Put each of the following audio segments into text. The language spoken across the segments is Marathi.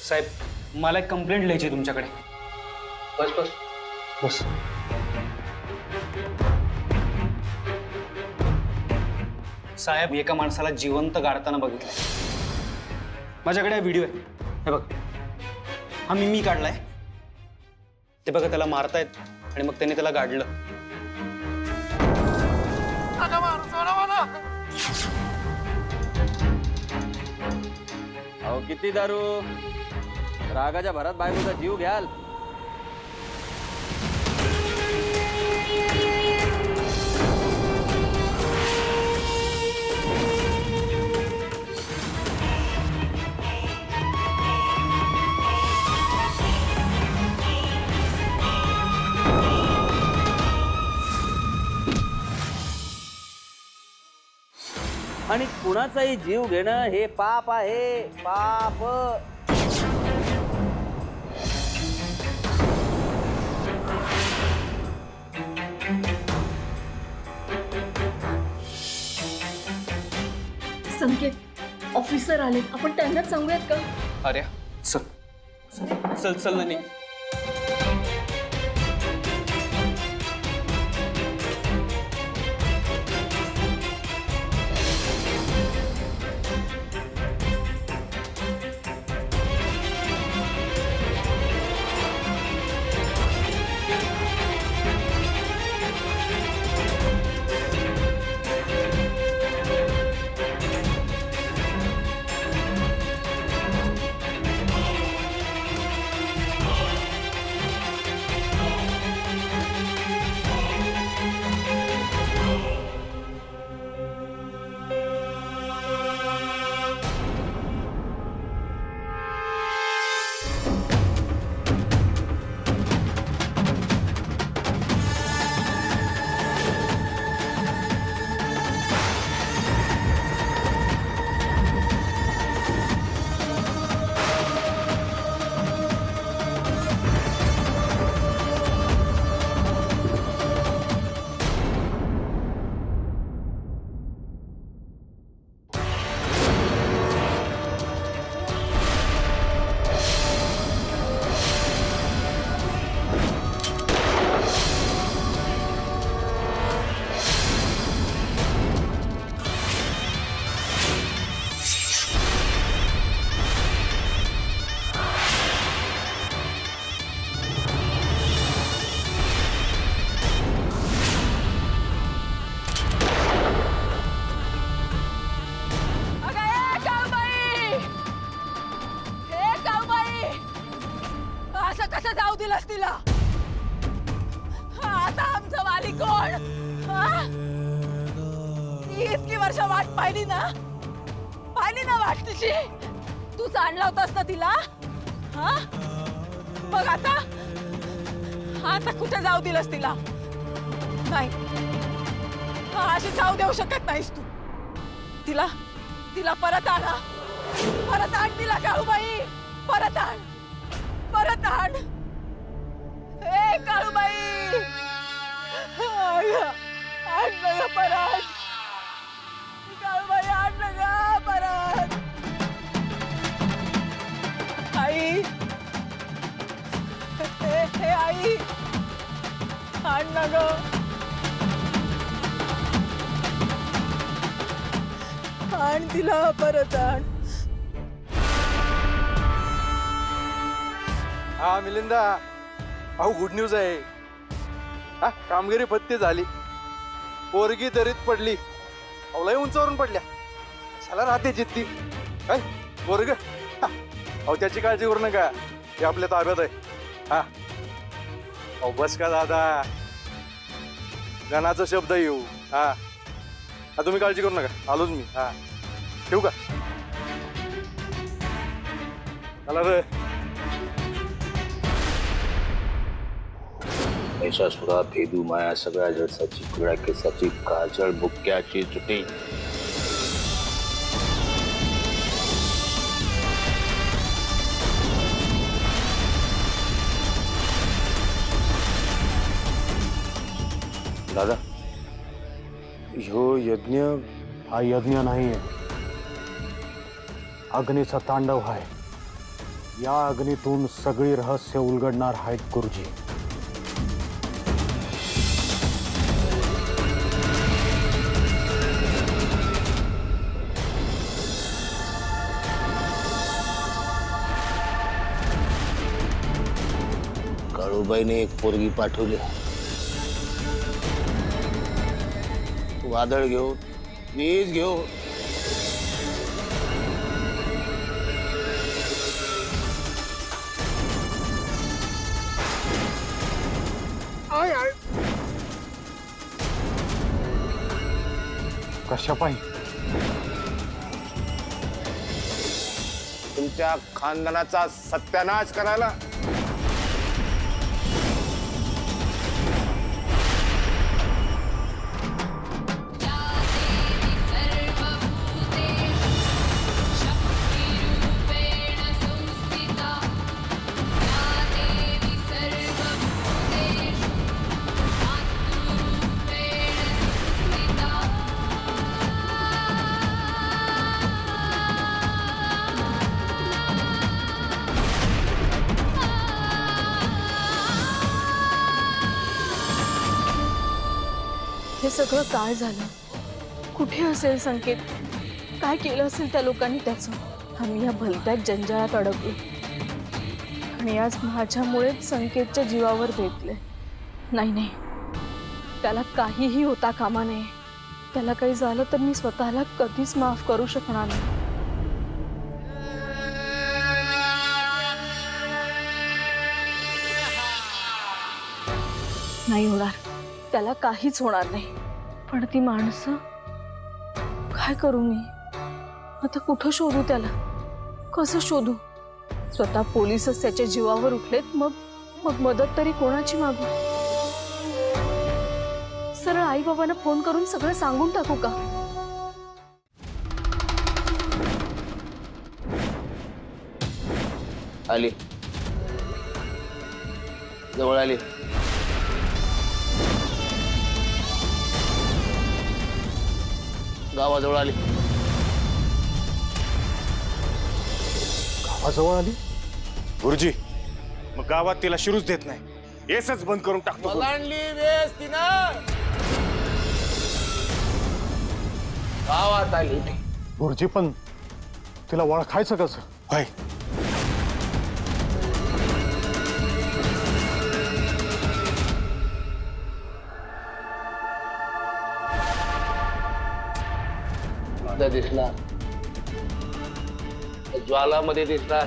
साहेब मला एक कंप्लेंट लिहायची तुमच्याकडे. बस बस बस. साहेब एका माणसाला जिवंत गाडताना बघितलंय. माझ्याकडे व्हिडिओ आहे, हे बघ. हा मी काढलाय. ते बघा त्याला मारतायत आणि मग त्याने त्याला गाडलं. अहो किती दारू, रागाच्या भरात बायकोचा जीव घ्याल. आणि कुणाचाही जीव घेणं हे पाप आहे, पाप. संकेत ऑफिसर आले, आपण त्यांनाच सांगूयात का? अरे चल चल चल ना. जाऊ दिलास तिला? आता आमचं वाली कोण? इतकी वर्ष वाट पाहिली ना वाट तिची. तूच आणला होतास ना तिला. बघ आता आता कुठे जाऊ दिलास तिला? नाही, अशी जाऊ देऊ शकत नाहीस तू. तिला परत आण तिला काळूबाई. परत आण. ए काळूबाई, आण ना परत. काळूबाई आण ना परत. आई, हे आई, आण ना ग. आण तिला परत आण. हा मिलिंदा, अहो गुड न्यूज आहे. हा कामगिरी पत्ती झाली. पोरगी दरीत पडली. अहो लय उंचावरून पडल्या. शाला राहते जिद्दी. काय पोरग, अहो त्याची काळजी करू नका, ते आपल्या ताब्यात आहे. हा अहो बस का दादा, गणाचा शब्द येऊ. हा तुम्ही काळजी करू नका, आलोच मी. हा ठेवू का? चला रे. महिषासुरा भेदू माया सगळ्या जळसाची पिवळ्या केसाची काजळ बुक्क्याची चुटी. दादा, ह्यो यज्ञ हा यज्ञ नाहीये, अग्नीचा तांडव आहे. या अग्नीतून सगळी रहस्य उलगडणार आहेत गुरुजी. काळूबाईने एक पोरगी पाठवली. वादळ घेऊन वीज घेऊन कशा पायी? तुमच्या खानदानाचा सत्यानाश करायला. हे सगळं काय झालं? कुठे असेल संकेत? काय केलं असेल त्या लोकांनी त्याचं? आम्ही या भलत्या जंजाळात अडकलो आणि आज माझ्यामुळेच संकेतच्या जीवावर बेतले. नाही नाही, त्याला काहीही होता कामा नये. त्याला काही झालं तर मी स्वतःला कधीच माफ करू शकणार नाही. नाही होणार, त्याला काहीच होणार नाही. पण ती माणसं, काय करू मी आता? कुठं शोधू त्याला? कसं शोधू? स्वतः पोलीसच त्याच्या जीवावर उठलेत, मग मदत तरी कोणाची मागू? सरळ आई बाबांना फोन करून सगळं सांगून टाकू का? आली, जवळ आली. गावाजवळ आली. गावाजवळ आली? गुरुजी, मग गावात तिला शिरूच देत नाही. येसच बंद करून टाकतो. गावात आली. गुरुजी, पण तिला ओळखायचं कसं? होय, दिसला, ज्वालामध्ये दिसला.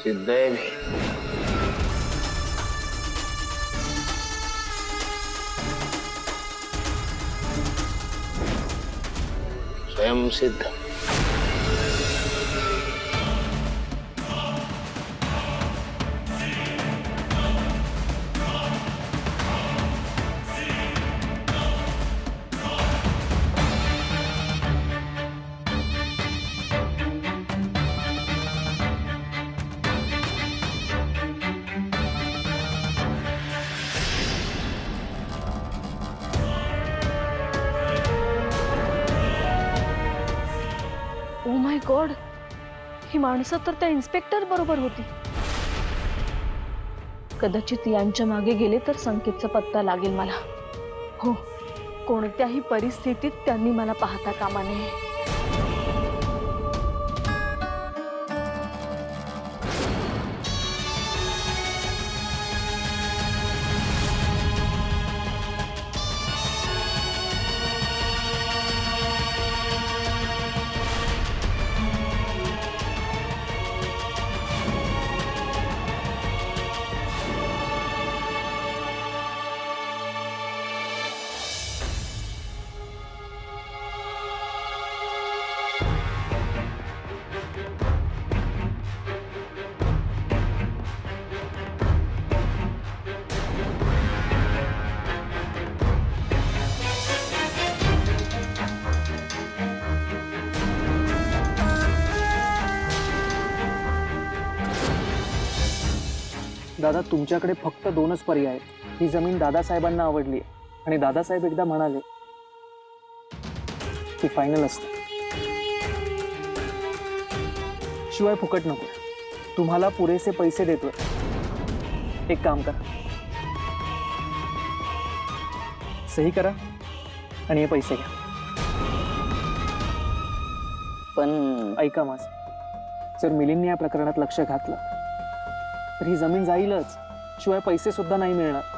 सिद्ध आहे मी. स्वयंसिद्ध. ओ माय गॉड, ही माणसं तर त्या इन्स्पेक्टर बरोबर होती. कदाचित यांच्या मागे गेले तर संकेतचा पत्ता लागेल मला. हो, कोणत्याही परिस्थितीत त्यांनी मला पाहता कामा नये. दादा, तुमच्याकडे फक्त 2च पर्याय आहेत. ही जमीन दादासाहेबांना आवडली आणि दादासाहेब एकदा म्हणाले ती फायनल असते. शिवाय फुकट नको. तुम्हाला पुरेसे पैसे देतोय. एक काम करा, सही करा आणि हे पैसे घ्या. पण ऐका माझं, जर मिलिंदने या प्रकरणात लक्ष घातलं तर ही जमीन जाईलच, शिवाय पैसे सुद्धा नाही मिळणार.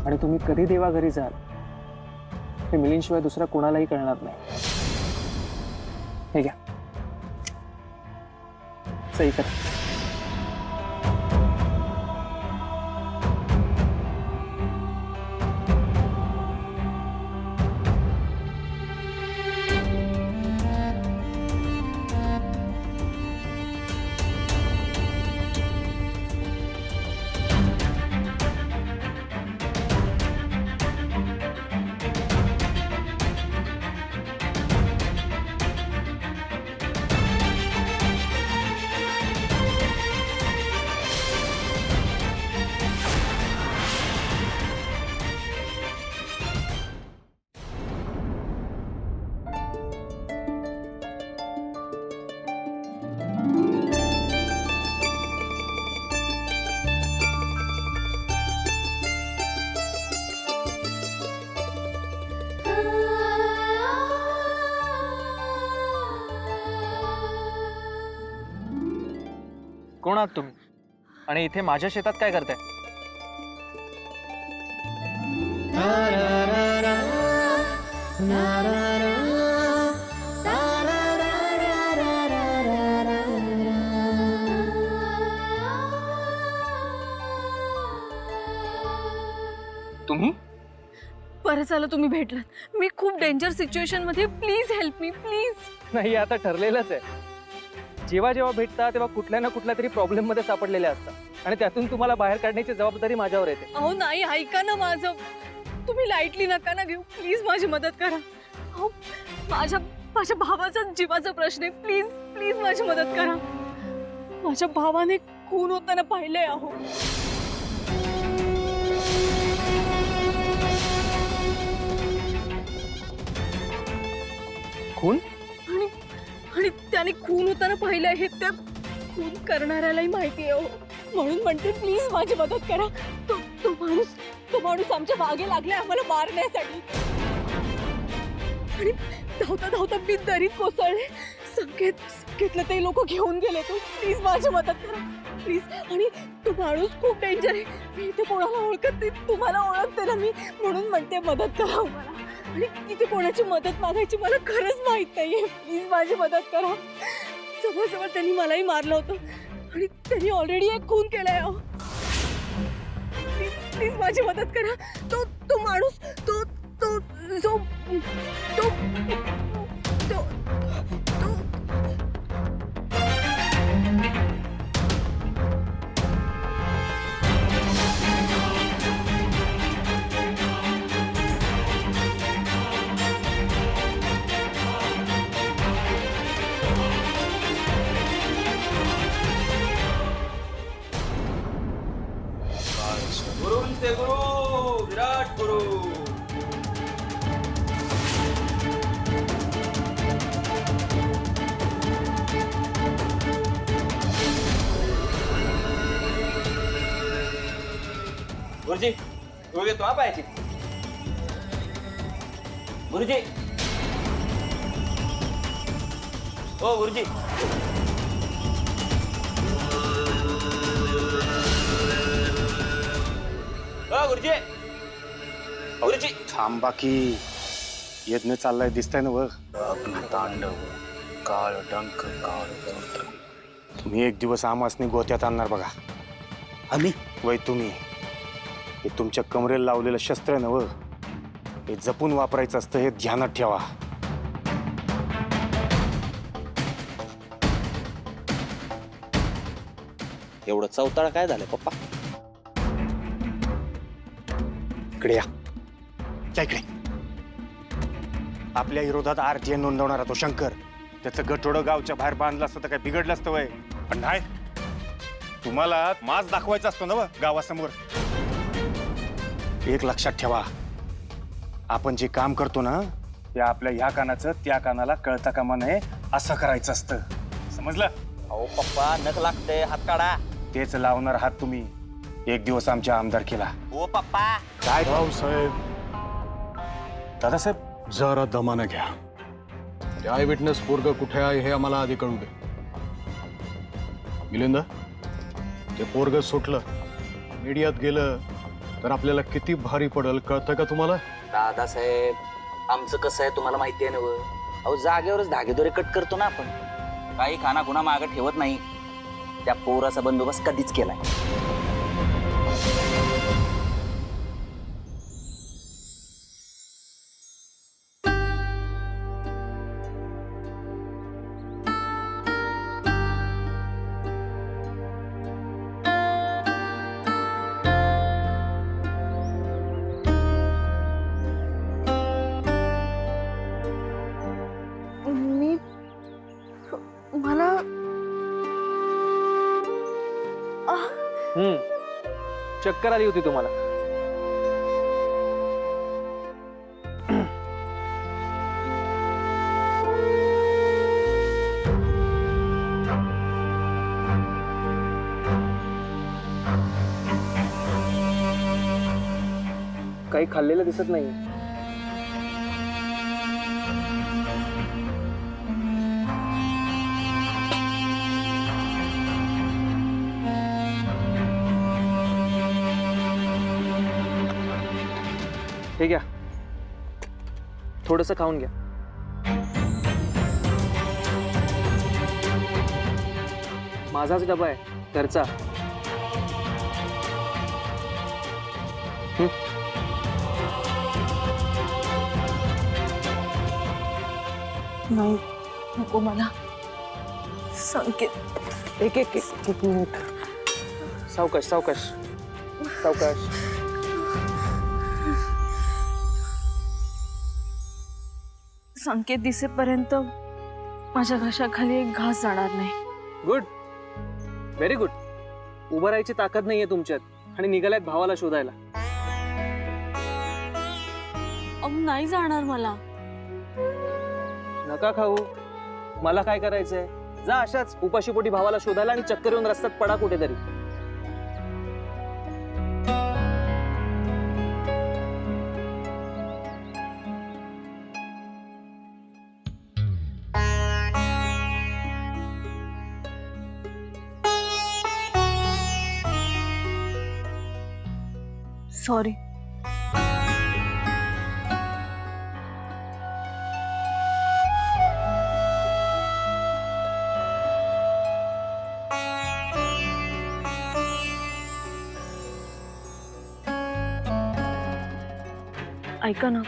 आणि तुम्ही कधी देवाघरी जाल हे मिलिंदशिवाय दुसऱ्या कोणालाही कळणार नाही. हे घ्या, सही करा. कोण आहात तुम्ही आणि इथे माझ्या शेतात काय करताय? तुम्ही? बरं झालं तुम्ही भेटलात. मी खूप डेंजर सिच्युएशन मध्ये. Please help me, please. नाही, आता ठरलेलंच आहे. जेव्हा जेव्हा भेटता तेव्हा कुठल्या ना कुठल्या तरी प्रॉब्लेम मध्ये सापडलेले असतात आणि त्यातून तुम्हाला बाहेर काढण्याची जबाबदारी माझ्यावर येते. अहो नाही, ऐका ना माझं. तुम्ही लाईटली नका ना घेऊ. प्लीज माझी मदत करा. अहो माझ्या भावाचा जीवाचा प्रश्न आहे. प्लीज प्लीज माझी मदत करा. माझ्या भावाने खून होताना पाहिलंय. अहो खून? आणि त्याने खून होताना पाहिलंय हे त्या खून करणाऱ्यालाही माहिती आहे. म्हणून म्हणते प्लीज माझी मदत करा. तो माणूस आमच्या मागे लागलाय आम्हाला मारण्यासाठी. आणि धावता धावता मी दरीत कोसळले. संकेतला ते लोक घेऊन गेले. तो प्लीज माझी मदत करा प्लीज. आणि तो माणूस खूप डेंजर आहे. मी इथे कोणाला ओळखत नाही. तुम्हाला ओळखते ना मी, म्हणून म्हणते मदत करा मला. आणि इथे कोणाची मदत मागायची मला खरंच माहित नाहीये. प्लीज माझी मदत करा. जवळजवळ त्यांनी मलाही मारलं होतं आणि त्यांनी ऑलरेडी एक खून केलाय. प्लीज प्लीज माझी मदत करा. तो माणूस तो गुरुंचे गुरु विराट गुरु. गुरुजी डोळे तो पायाची. गुरुजी ओ गुरुजी. गुरुजी गुरुजी थांबा की यज्ञ चाललाय दिसतंय ना वर. तांडव काळ डंक काळ. तुम्ही एक दिवस आमासनी गोत्यात आणणार बघा. आम्ही वय तुम्ही हे तुमच्या कमरेला लावलेलं शस्त्र आहे ना व, हे जपून वापरायचं असतं हे ध्यानात ठेवा. एवढं चौताळा काय झालं पप्पा? इकडे या. या इकडे. आपल्या विरोधात RTI नोंदवणारा तो शंकर, त्याचं गठोडं गावच्या बाहेर बांधलं असतं तर काय बिघडलं असतं वय? पण नाही, तुम्हाला माज दाखवायचा असतो ना व गावासमोर. एक लक्षात ठेवा, आपण जे काम करतो ना या आपल्या ह्या कानाचं त्या कानाला कळता कामा नये असं करायचं असतं, समजलं? अहो पप्पा नख लागते, हात काढा. तेच लावणार आहात तुम्ही एक दिवस आमच्या आमदार केला. हो पप्पा. काय रावसाहेब दादासाहेब, जरा दमानं घ्या. ते आय विटनेस पोरग कुठे आहे हे आम्हाला आधी कळू दे. मिलिंद, ते पोरग सुटलं, मीडियात गेलं तर आपल्याला किती भारी पडल कळतं का तुम्हाला? दादासाहेब, आमचं कसं आहे तुम्हाला माहिती आहे ना व? अहो जागेवरच धागेदोरे कट करतो ना आपण, काही खाना खुणा मागं ठेवत नाही. त्या पोराचा बंदोबस्त कधीच केलाय. मी मला चक्कर आली होती तुम्हाला. काही खाल्लेलं दिसत नाही. हे घ्या, थोडंसं खाऊन घ्या. माझाच डबा आहे, घरचा. नाही, नको मला. संकेत, एक एक एक एक मिनिट. सावकाश सावकाश सावकाश. संकेत दिसेपर्यंत माझ्या घशाखाली एक घास जाणार नाही. Good, very good. उभं राहायची ताकद नाहीये तुमच्यात आणि निघाल्यात भावाला शोधायला. नाही जाणार मला. नका खाऊ, मला काय करायचंय? जा अशाच उपाशीपोटी भावाला शोधायला आणि चक्कर येऊन रस्त्यात पडा कुठेतरी. सॉरी. ऐका ना,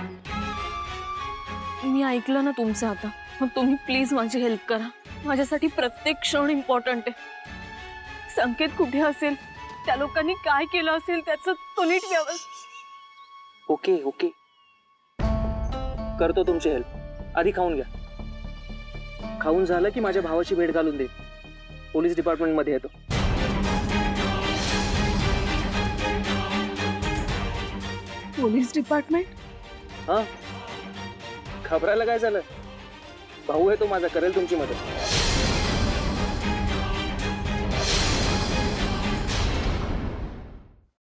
मी ऐकलं ना तुमचं आता. मग तुम्ही प्लीज माझी हेल्प करा. माझ्यासाठी प्रत्येक क्षण इम्पॉर्टंट आहे. संकेत कुठे असेल, त्या लोकांनी काय केलं असेल त्याचं तो नीट व्यवस्थित. ओके ओके, करतो तुमची हेल्प. आधी खाऊन घ्या. खाऊन झालं की माझ्या भावाची भेट घालून दे. पोलीस डिपार्टमेंट मध्ये येतो. Police department? हा, घाबरायला काय झालं? भाऊ आहे तो माझा, करेल तुमची मदत.